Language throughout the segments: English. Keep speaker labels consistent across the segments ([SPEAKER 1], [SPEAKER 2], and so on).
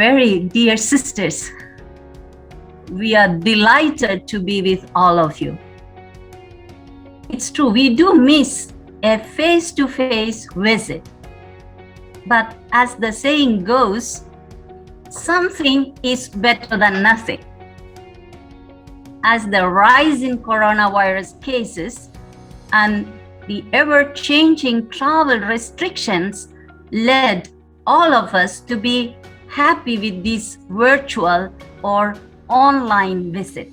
[SPEAKER 1] very dear sisters, we are delighted to be with all of you. It's true, we do miss a face-to-face visit. But as the saying goes, something is better than nothing. As the rise in coronavirus cases and the ever-changing travel restrictions led all of us to be happy with this virtual or online visit.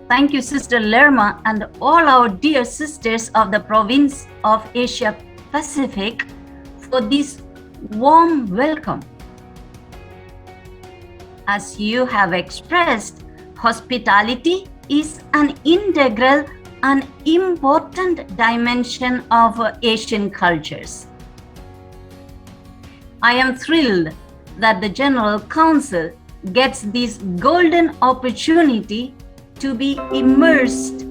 [SPEAKER 1] Thank you, Sister Lerma, and all our dear sisters of the province of Asia Pacific for this warm welcome. As you have expressed, hospitality is an integral and important dimension of Asian cultures. I am thrilled that the General Council gets this golden opportunity to be immersed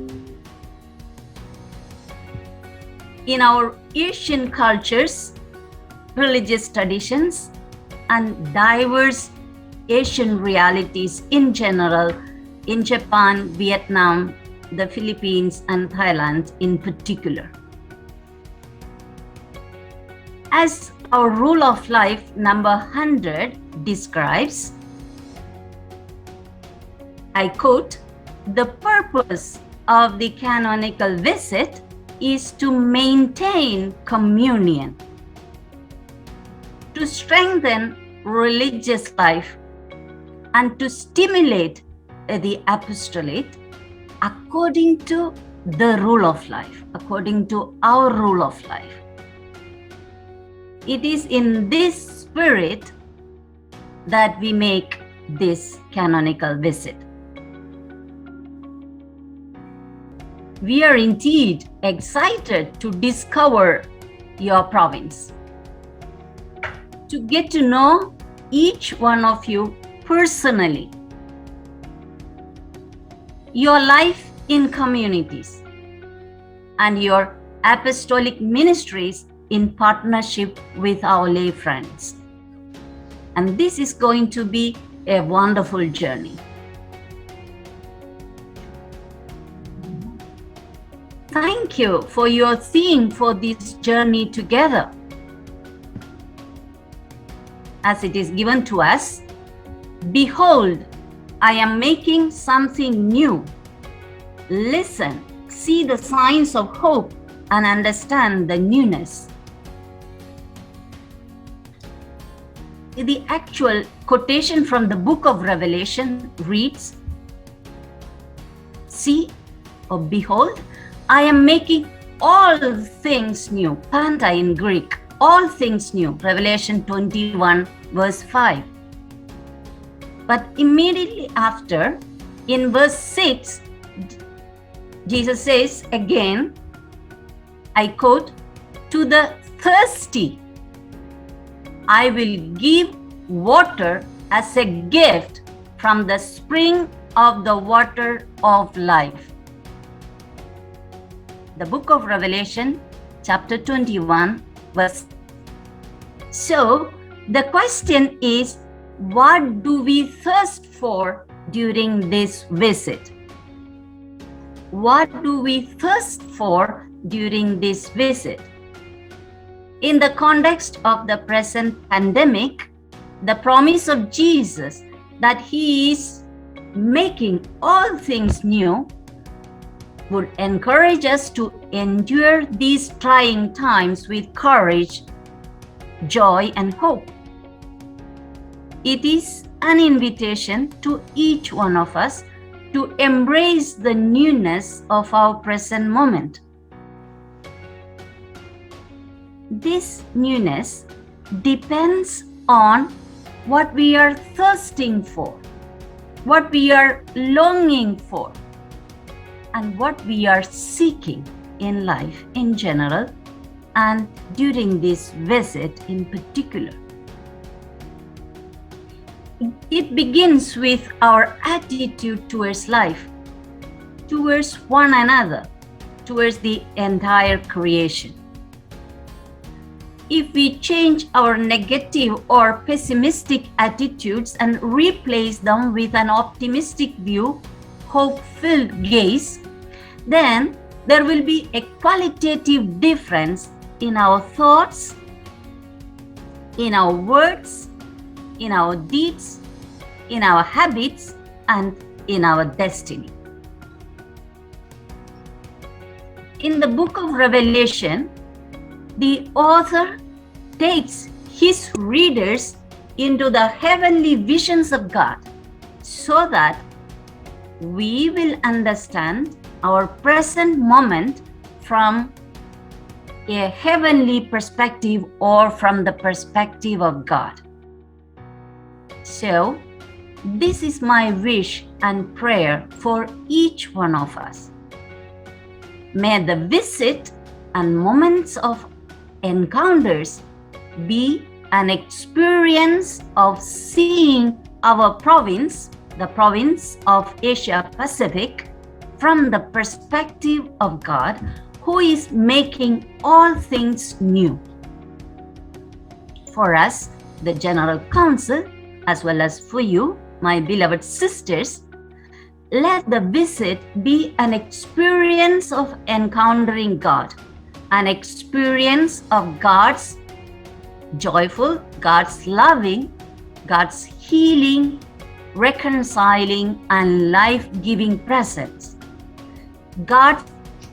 [SPEAKER 1] in our Asian cultures, religious traditions, and diverse Asian realities in general in Japan, Vietnam, the Philippines, and Thailand in particular. As our rule of life number 100 describes, I quote, "The purpose of the canonical visit is to maintain communion, to strengthen religious life, and to stimulate the apostolate according to the rule of life, according to our rule of life." It is in this spirit that we make this canonical visit. We are indeed excited to discover your province, to get to know each one of you personally, your life in communities, and your apostolic ministries in partnership with our lay friends. And this is going to be a wonderful journey. Thank you for your theme for this journey together. As it is given to us, "Behold, I am making something new. Listen, see the signs of hope, and understand the newness." The actual quotation from the book of Revelation reads, "See, or behold, I am making all things new." Panta in Greek, all things new. Revelation 21 verse 5. But immediately after, in verse 6, Jesus says again, I quote, "To the thirsty, I will give water as a gift from the spring of the water of life." The book of Revelation, chapter 21, verse. So, the question is, what do we thirst for during this visit? What do we thirst for during this visit? In the context of the present pandemic, the promise of Jesus that He is making all things new would encourage us to endure these trying times with courage, joy, and hope. It is an invitation to each one of us to embrace the newness of our present moment. This newness depends on what we are thirsting for, what we are longing for, and what we are seeking in life in general, and during this visit in particular. It begins with our attitude towards life, towards one another, towards the entire creation. if we change our negative or pessimistic attitudes and replace them with an optimistic view, hope-filled gaze, then there will be a qualitative difference in our thoughts, in our words, in our deeds, in our habits, and in our destiny. In the book of Revelation, the author takes his readers into the heavenly visions of God so that we will understand our present moment from a heavenly perspective or from the perspective of God. So, this is my wish and prayer for each one of us. May the visit and moments of encounters be an experience of seeing our province, the province of Asia Pacific, from the perspective of God, who is making all things new. For us, the General Council, as well as for you, my beloved sisters, let the visit be an experience of encountering God, an experience of God's joyful, God's loving, God's healing, reconciling, and life-giving presence. God's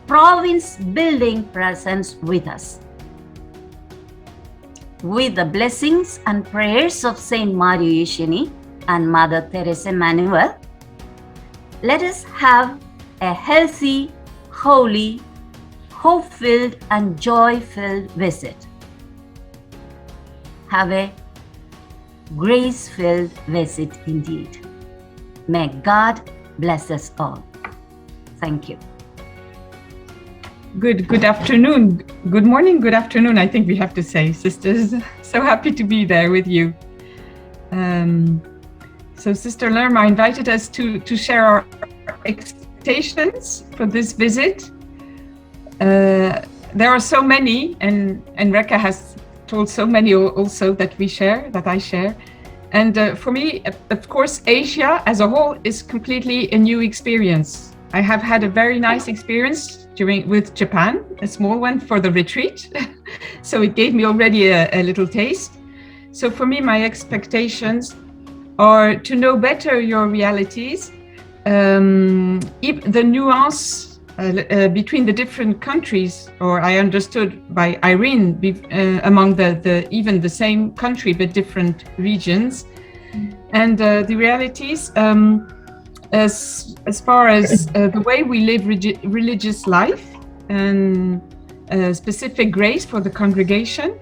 [SPEAKER 1] province-building presence with us. With the blessings and prayers of Saint Maria Eugenie and Mother Teresa Emmanuel, let us have a healthy, holy, hope-filled and joy-filled visit. Have a grace-filled visit indeed. May God bless us all. Thank you.
[SPEAKER 2] Good afternoon. Good morning, good afternoon, I think we have to say, sisters. So happy to be there with you. So Sister Lerma invited us to share our expectations for this visit. There are so many, and Reka has told so many also that I share. And for me, of course, Asia as a whole is completely a new experience. I have had a very nice experience with Japan, a small one for the retreat. So it gave me already a little taste. So for me, my expectations are to know better your realities, the nuance between the different countries, or I understood by Irene, among even the same country but different regions, and the realities as far as the way we live religious life and specific grace for the congregation,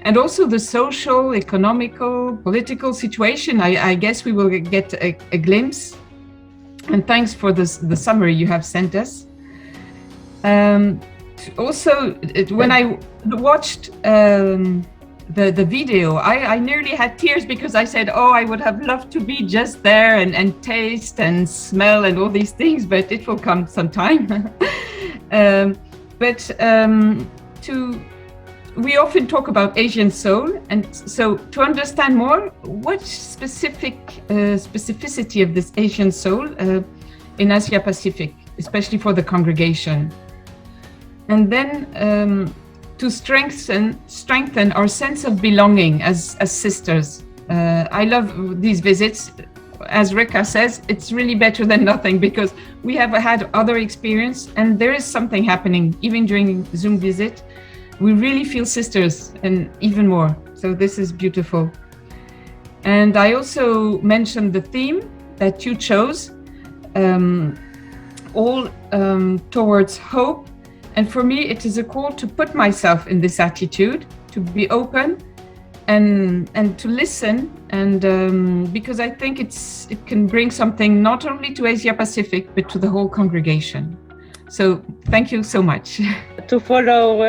[SPEAKER 2] and also the social, economical, political situation. I guess we will get a glimpse. And thanks for the summary you have sent us. Also, when I watched the video, I nearly had tears because I said, oh, I would have loved to be just there and taste and smell and all these things, but it will come sometime. We often talk about Asian soul, and so to understand more, what specificity of this Asian soul in Asia Pacific, especially for the congregation, and then to strengthen our sense of belonging as sisters. I love these visits. As Reka says, it's really better than nothing because we have had other experience, and there is something happening even during Zoom visit. We really feel sisters, and even more. So this is beautiful. And I also mentioned the theme that you chose, all towards hope. And for me, it is a call to put myself in this attitude, to be open and to listen. And because I think it can bring something not only to Asia Pacific, but to the whole congregation. So thank you so much.
[SPEAKER 3] To follow.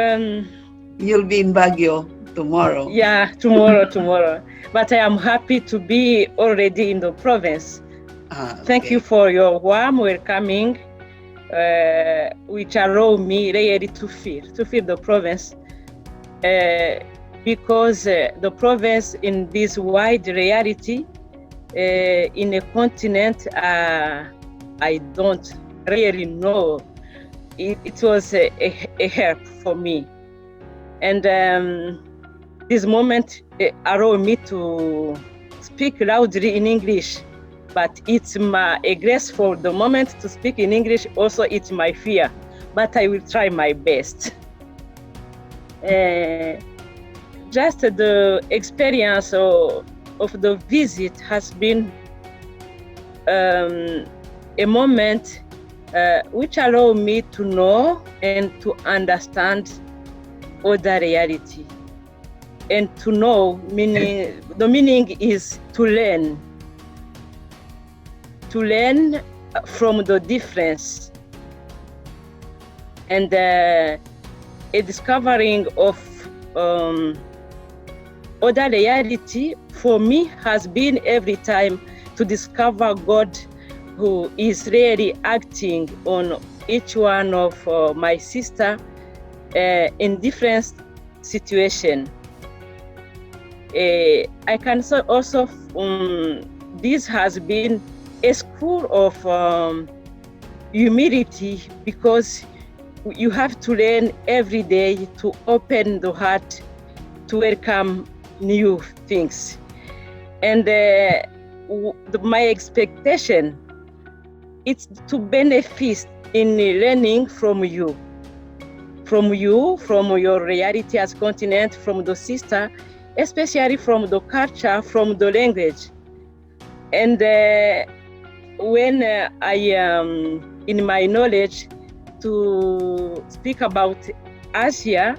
[SPEAKER 4] You'll be in Baguio tomorrow.
[SPEAKER 3] Yeah, tomorrow. But I am happy to be already in the province.
[SPEAKER 4] Okay.
[SPEAKER 3] Thank you for your warm welcoming, which allow me really to feel the province. because the province in this wide reality in a continent I don't really know. It was a help for me. And this moment allowed me to speak loudly in English, but it's a grace for the moment to speak in English. Also, it's my fear, but I will try my best. Just the experience of the visit has been a moment which allowed me to know and to understand other reality. And to know, meaning, the meaning is to learn from the difference. And a discovering of other reality for me has been every time to discover God who is really acting on each one of my sister in different situation. I can say also this has been a school of humility, because you have to learn every day to open the heart to welcome new things. And my expectation is to benefit in learning from you, from your reality as continent, from the sister, especially from the culture, from the language. And when I am in my knowledge to speak about Asia,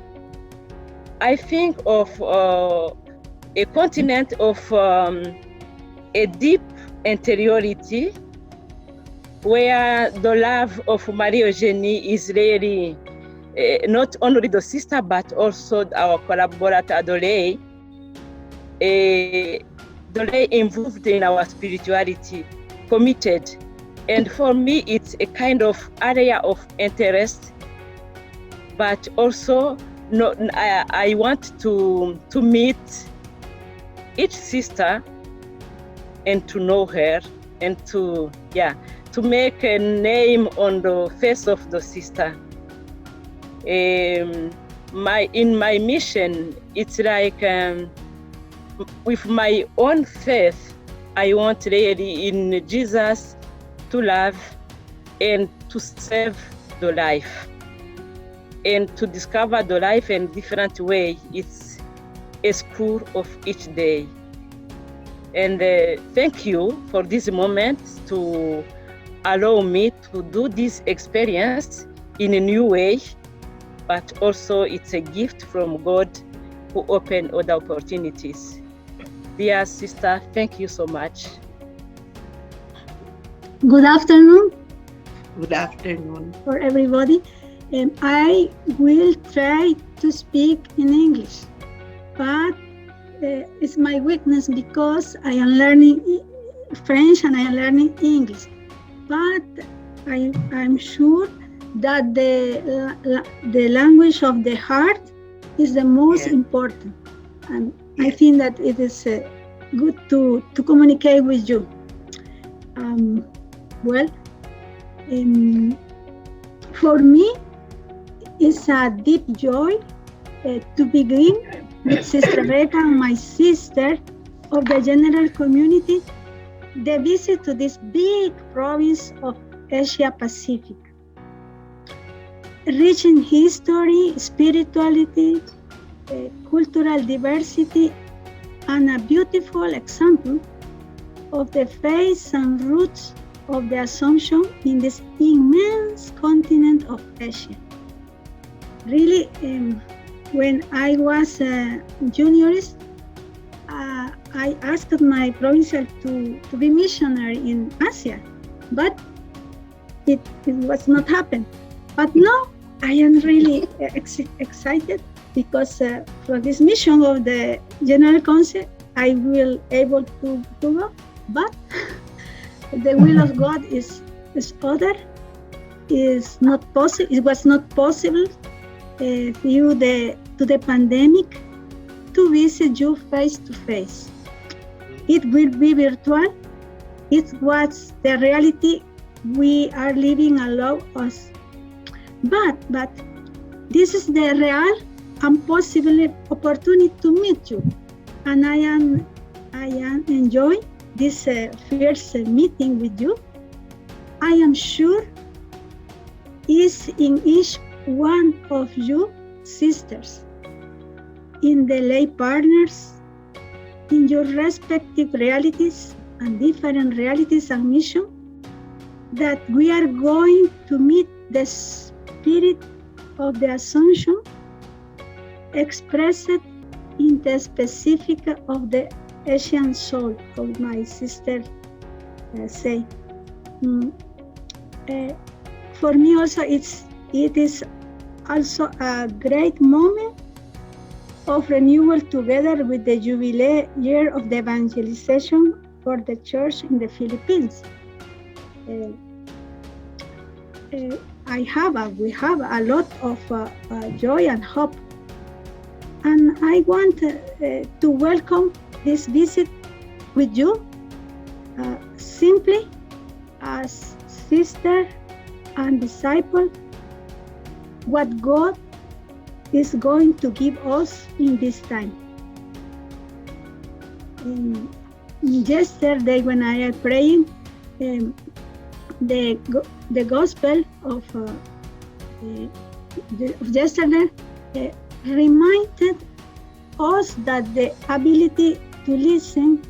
[SPEAKER 3] I think of a continent of a deep interiority, where the love of Marie Eugénie is really not only the sister, but also our collaborator, Dolay, involved in our spirituality, committed. And for me, it's a kind of area of interest, but also I want to meet each sister and to know her, and to make a name on the face of the sister. In my mission, it's like with my own faith, I want really in Jesus to love and to save the life, and to discover the life in different way. It's a school of each day. And thank you for this moment to allow me to do this experience in a new way, but also it's a gift from God who opened other opportunities. Dear sister, thank you so much.
[SPEAKER 5] Good afternoon.
[SPEAKER 4] Good afternoon.
[SPEAKER 5] For everybody. I will try to speak in English, but it's my weakness because I am learning French and I am learning English. But I'm sure that the language of the heart is the most important, and I think that it is good to communicate with you. For me, it's a deep joy to begin with Sister Rebecca and my sister of the general community the visit to this big province of Asia Pacific, rich in history, spirituality, cultural diversity, and a beautiful example of the faith and roots of the Assumption in this immense continent of Asia. Really, when I was a juniorist, I asked my provincial to be missionary in Asia, but it was not happen. But now I am really excited because for this mission of the General Council, I will able to go, but the will of God is other. Is not possible. It was not possible due to the pandemic, to visit you face to face. It will be virtual. It's what's the reality we are living allow us. But this is the real and possible opportunity to meet you. And I am enjoy this first meeting with you. I am sure is in each one of you sisters, in the lay partners, in your respective realities and different realities and mission, that we are going to meet the spirit of the Assumption expressed in the specific of the Asian soul, of my sister say. For me also, it is also a great moment of renewal together with the jubilee year of the evangelization for the church in the Philippines. We have a lot of joy and hope. And I want to welcome this visit with you simply as sister and disciple, what God is going to give us in this time. Yesterday when I am praying, the gospel of yesterday reminded us that the ability to listen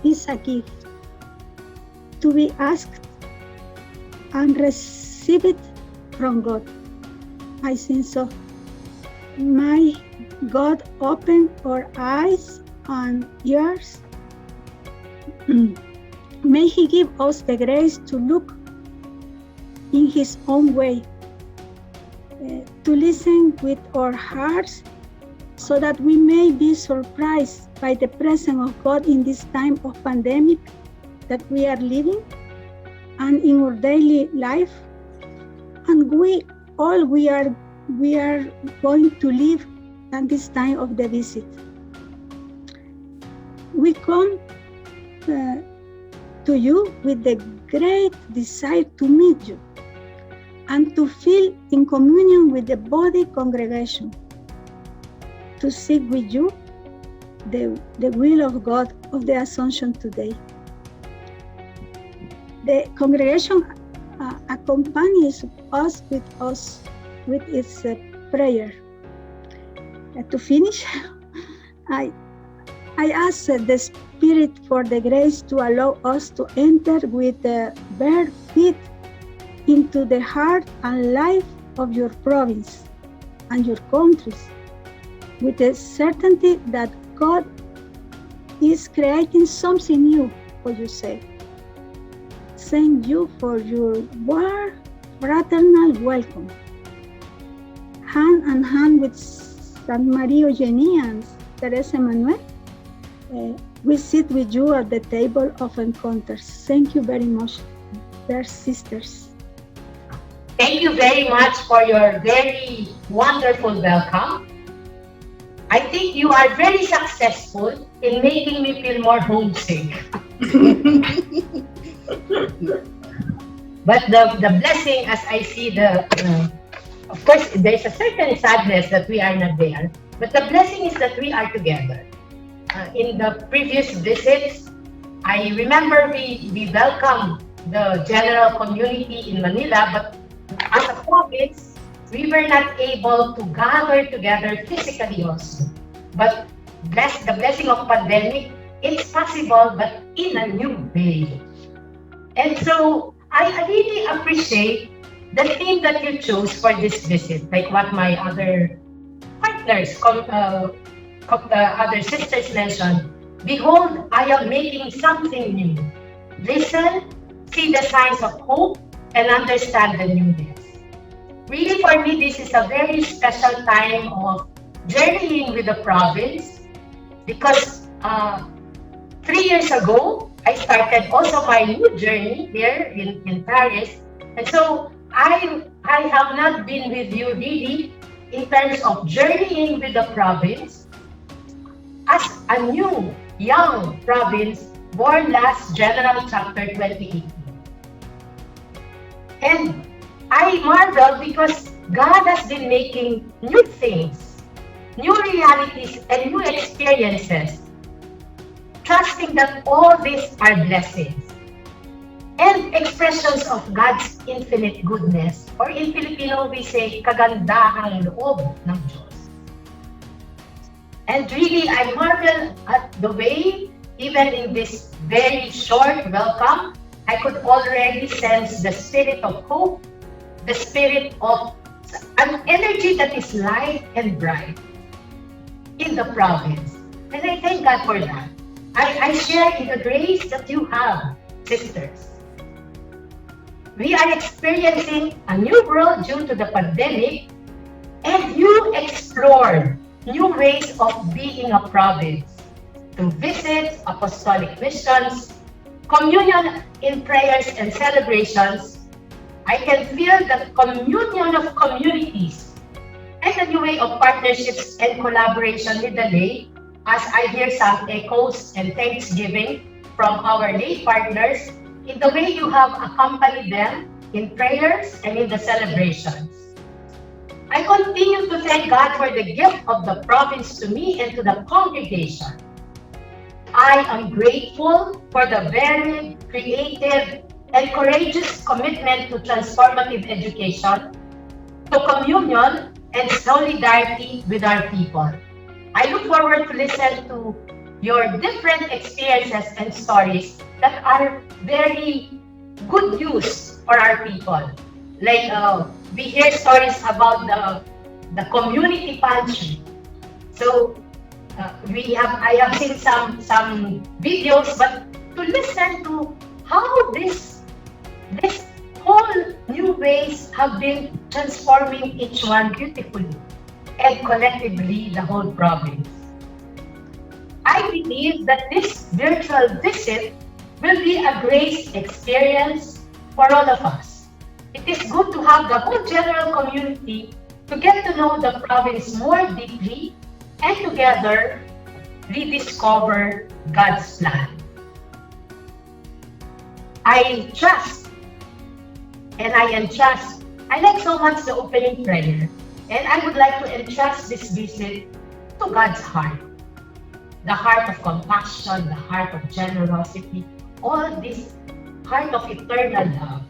[SPEAKER 5] is a gift, to be asked and receive it from God. I think so. My God, open our eyes and ears. May He give us the grace to look in His own way, to listen with our hearts, so that we may be surprised by the presence of God in this time of pandemic that we are living and in our daily life. And we are going to live at this time of the visit. We come to you with the great desire to meet you and to feel in communion with the body congregation, to seek with you the will of God of the Assumption today. The congregation accompanies us with its prayer. To finish, I ask the Spirit for the grace to allow us to enter with bare feet into the heart and life of your province and your countries, with the certainty that God is creating something new for your sake. Thank you for your warm, fraternal welcome. Hand in hand with Saint Marie Eugenie and Teresa Manuel, we sit with you at the table of encounters. Thank you very much, dear sisters.
[SPEAKER 6] Thank you very much for your very wonderful welcome. I think you are very successful in making me feel more homesick. But the blessing, as I see of course, there's a certain sadness that we are not there, but the blessing is that we are together. In the previous visits, I remember we welcomed the general community in Manila, but as a province, we were not able to gather together physically also. But the blessing of pandemic, it's possible, but in a new way. And so I really appreciate the theme that you chose for this visit, like what my other partners, other sisters mentioned. Behold, I am making something new. Listen, see the signs of hope, and understand the newness. Really, for me, this is a very special time of journeying with the province, because 3 years ago, I started also my new journey here in Paris. And so I have not been with you really in terms of journeying with the province as a new, young province born last General Chapter 2018. And I marvel because God has been making new things, new realities, and new experiences, trusting that all these are blessings and expressions of God's infinite goodness, or in Filipino we say, kagandahang loob ng Diyos. And really, I marvel at the way, even in this very short welcome, I could already sense the spirit of hope, the spirit of an energy that is light and bright in the province. And I thank God for that. I share in the grace that you have, sisters. We are experiencing a new world due to the pandemic, and you explored new ways of being a province through visits, apostolic missions, communion in prayers and celebrations. I can feel the communion of communities and a new way of partnerships and collaboration with the lay, as I hear some echoes and thanksgiving from our lay partners in the way you have accompanied them in prayers and in the celebrations. I continue to thank God for the gift of the province to me and to the congregation. I am grateful for the very creative and courageous commitment to transformative education, to communion, and solidarity with our people. I look forward to listen to your different experiences and stories that are very good news for our people. Like we hear stories about the community pantry. So I have seen some videos, but to listen to how this whole new ways have been transforming each one beautifully and collectively the whole province. I believe that this virtual visit will be a great experience for all of us. It is good to have the whole general community to get to know the province more deeply and together rediscover God's plan. I trust and I entrust. I like so much the opening prayer, and I would like to entrust this visit to God's heart. The heart of compassion, the heart of generosity, all this heart of eternal love.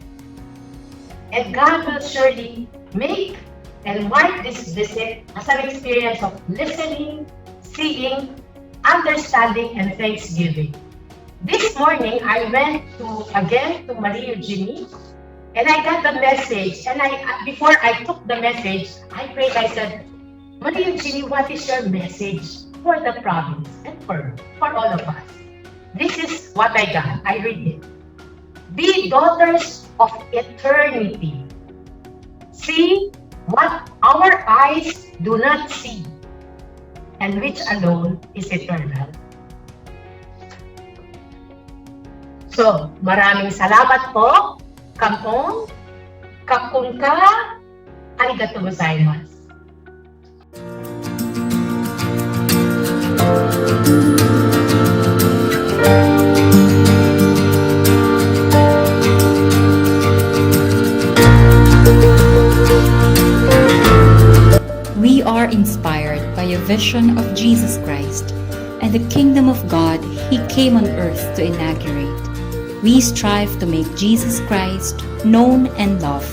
[SPEAKER 6] And God will surely make and mark this visit as an experience of listening, seeing, understanding, and thanksgiving. This morning, I went again to Maria Eugenie, and I got the message. And before I took the message, I prayed. I said, Maria Eugenie, what is your message for the province and for all of us? This is what I got. I read it. Be daughters of eternity. See what our eyes do not see, and which alone is eternal. So, maraming salamat po, kampong, kapungka, arigatou gozaimasu.
[SPEAKER 7] We are inspired by a vision of Jesus Christ and the kingdom of God He came on earth to inaugurate. We strive to make Jesus Christ known and loved.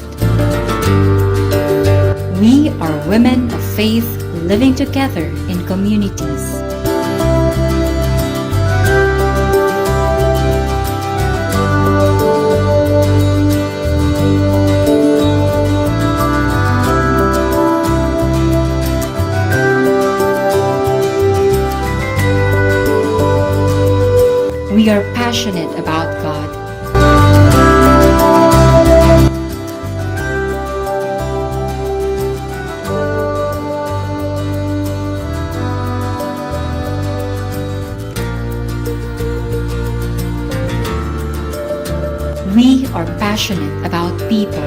[SPEAKER 7] We are women of faith living together in communities. We are passionate about God. We are passionate about people.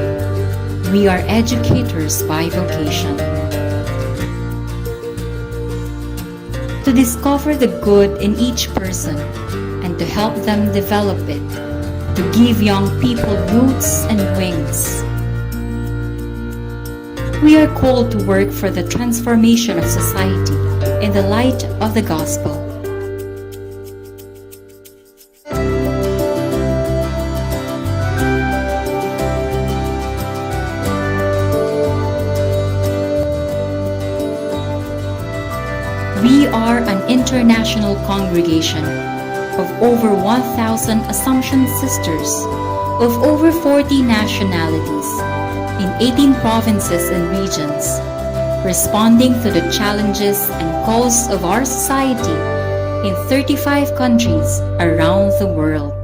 [SPEAKER 7] We are educators by vocation. To to discover the good in each person and to help them develop it, to give young people roots and wings. We are called to work for the transformation of society in the light of the gospel. We are an international congregation of over 1,000 Assumption sisters of over 40 nationalities in 18 provinces and regions, responding to the challenges and calls of our society in 35 countries around the world.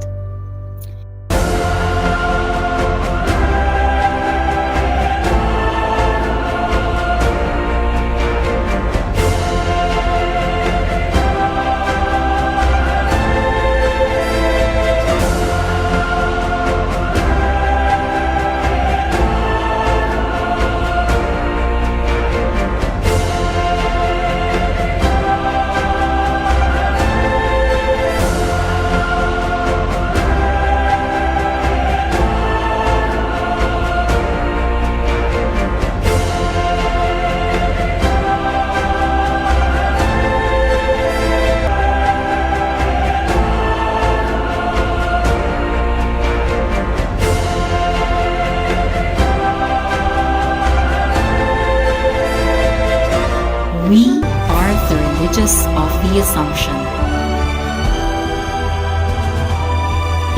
[SPEAKER 7] We are the religious of the Assumption.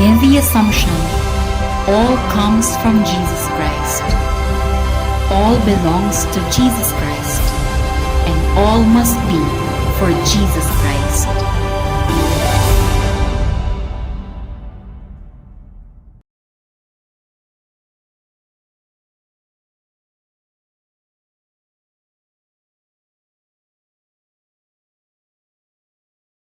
[SPEAKER 7] In the Assumption, all comes from Jesus Christ. All belongs to Jesus Christ, and all must be for Jesus Christ.